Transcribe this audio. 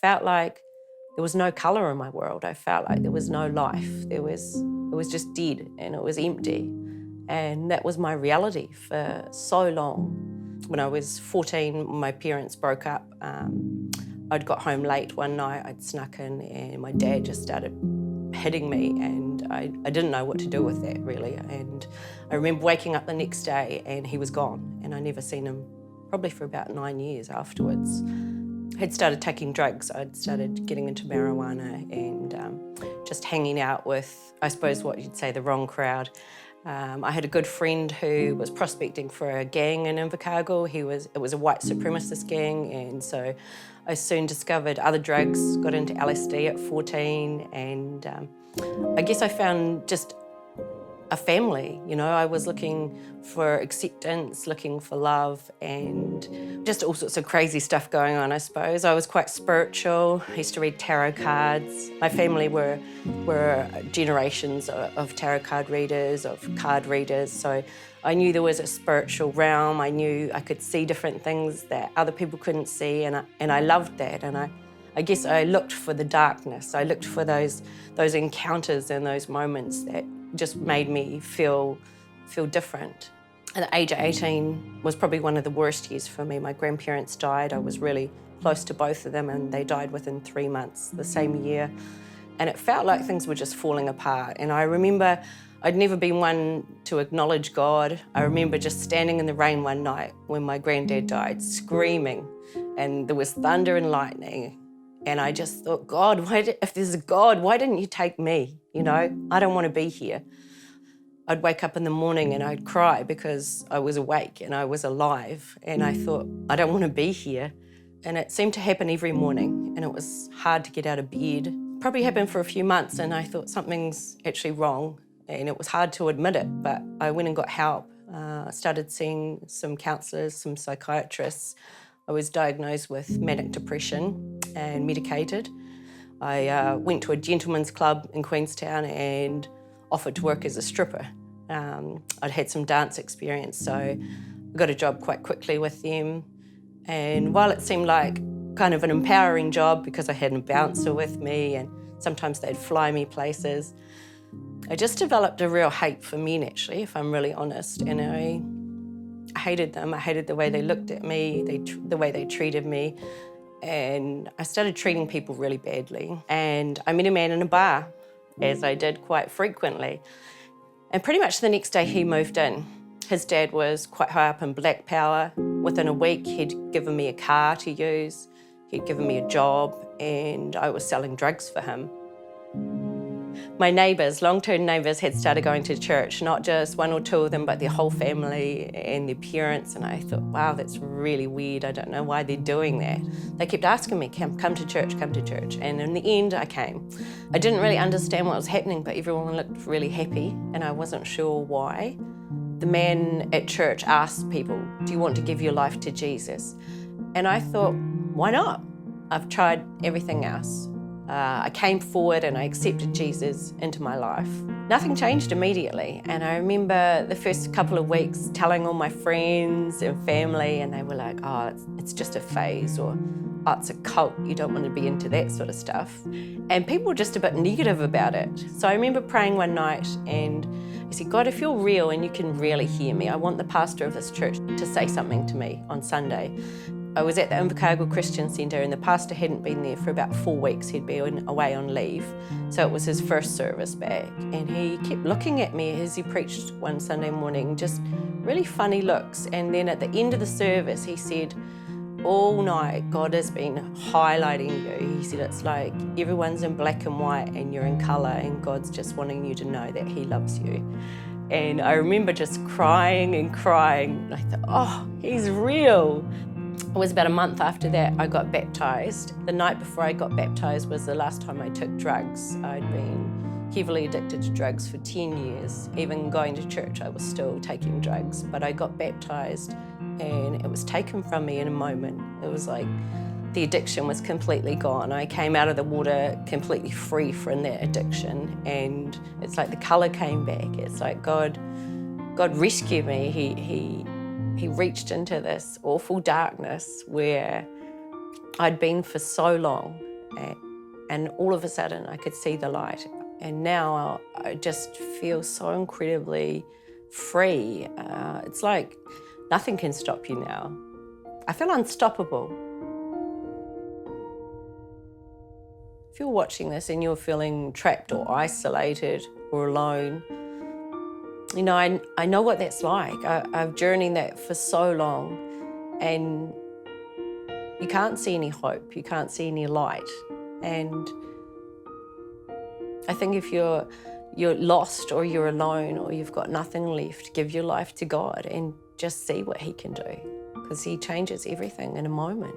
felt like there was no colour in my world. I felt like there was no life. It was just dead and it was empty. And that was my reality for so long. When I was 14, my parents broke up. I'd got home late one night, I'd snuck in and my dad just started hitting me and I didn't know what to do with that really. And I remember waking up the next day and he was gone and I never seen him probably for about 9 years afterwards. I'd started taking drugs, I'd started getting into marijuana and just hanging out with, I suppose what you'd say, the wrong crowd. I had a good friend who was prospecting for a gang in Invercargill. It was a white supremacist gang, and so I soon discovered other drugs, got into LSD at 14, and I guess I found just a family, you know. I was looking for acceptance, looking for love, and just all sorts of crazy stuff going on, I suppose. I was quite spiritual. I used to read tarot cards. My family were generations of tarot card readers, of card readers, so I knew there was a spiritual realm. I knew I could see different things that other people couldn't see, and I loved that. And I guess I looked for the darkness. I looked for those encounters and those moments that just made me feel different. At the age of 18 was probably one of the worst years for me. My grandparents died. I was really close to both of them and they died within 3 months the same year. And it felt like things were just falling apart. And I remember I'd never been one to acknowledge God. I remember just standing in the rain one night when my granddad died, screaming, and there was thunder and lightning. And I just thought, God, if there's a God, why didn't you take me? You know, I don't want to be here. I'd wake up in the morning and I'd cry because I was awake and I was alive. And I thought, I don't want to be here. And it seemed to happen every morning and it was hard to get out of bed. Probably happened for a few months and I thought something's actually wrong. And it was hard to admit it, but I went and got help. I started seeing some counsellors, some psychiatrists. I was diagnosed with manic depression and medicated. I went to a gentleman's club in Queenstown and offered to work as a stripper. I'd had some dance experience, so I got a job quite quickly with them. And while it seemed like kind of an empowering job because I had a bouncer with me and sometimes they'd fly me places, I just developed a real hate for men, actually, if I'm really honest. And I hated them. I hated the way they looked at me, the way they treated me. And I started treating people really badly. And I met a man in a bar, as I did quite frequently. And pretty much the next day he moved in. His dad was quite high up in Black Power. Within a week, he'd given me a car to use. He'd given me a job, and I was selling drugs for him. My neighbours, long-term neighbours, had started going to church, not just one or two of them, but their whole family and their parents. And I thought, wow, that's really weird. I don't know why they're doing that. They kept asking me, come to church, come to church. And in the end, I came. I didn't really understand what was happening, but everyone looked really happy, and I wasn't sure why. The man at church asked people, do you want to give your life to Jesus? And I thought, why not? I've tried everything else. I came forward and I accepted Jesus into my life. Nothing changed immediately, and I remember the first couple of weeks telling all my friends and family, and they were like, oh, it's just a phase, or oh, it's a cult, you don't want to be into that sort of stuff. And people were just a bit negative about it. So I remember praying one night and I said, God, if you're real and you can really hear me, I want the pastor of this church to say something to me on Sunday. I was at the Invercargill Christian Centre and the pastor hadn't been there for about 4 weeks. He'd been away on leave. So it was his first service back. And he kept looking at me as he preached one Sunday morning, just really funny looks. And then at the end of the service, he said, all night, God has been highlighting you. He said, it's like everyone's in black and white and you're in colour, and God's just wanting you to know that he loves you. And I remember just crying and crying. I thought, oh, he's real. It was about a month after that I got baptised. The night before I got baptised was the last time I took drugs. I'd been heavily addicted to drugs for 10 years. Even going to church, I was still taking drugs. But I got baptised and it was taken from me in a moment. It was like the addiction was completely gone. I came out of the water completely free from that addiction, and it's like the colour came back. It's like God rescued me. He reached into this awful darkness where I'd been for so long, and all of a sudden I could see the light. And now I just feel so incredibly free. It's like nothing can stop you now. I feel unstoppable. If you're watching this and you're feeling trapped or isolated or alone, you know, I know what that's like. I've journeyed that for so long, and you can't see any hope, you can't see any light. And I think if you're lost or you're alone or you've got nothing left, give your life to God and just see what He can do, because He changes everything in a moment.